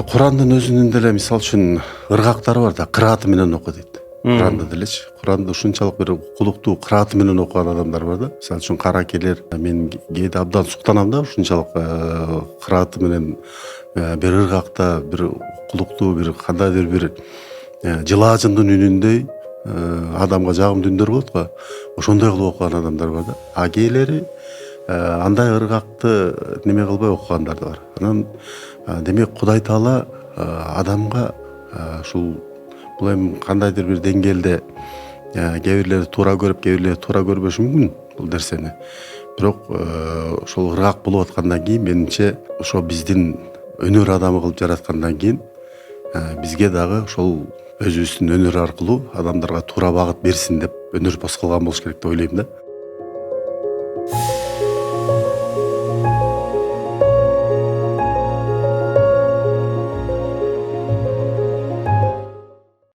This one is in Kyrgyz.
Курандын өзүнүн деле мисалы үчүн ыргактары бар да, кырааты менен оку дейт. Куранды делечи. Куранды ушунчалык бир кулуктуу кырааты менен окуган адамдар бар да. Мисалы үчүн каракелер, мен кээде абдан суктанам да ушунчалык кырааты менен бир ыргакта, бир кулуктуу, бир кандайдыр бир жылаажындын үнүндөй адамга жагымдуу үндөр болот го. Ошондой кылып окуган адамдар бар да. А кээлери андай ыргакты неме кылбай окугандар да бар. Анан демек Кудай Таала адамга ушул бул эми кандайдыр бир деңгээлде кээ бирлери туура көрүп, кээ бирлери туура көрбөшү мүмкүн бул нерсени. Бирок ошол ыргак болуп аткандан кийин менимче ошо биздин өнөр адамы кылып жараткандан кийин бизге дагы ошол өзүбүздүн өнөр аркылуу адамдарга туура багыт берсин деп өнөр баскылган болуш керек деп ойлойм да.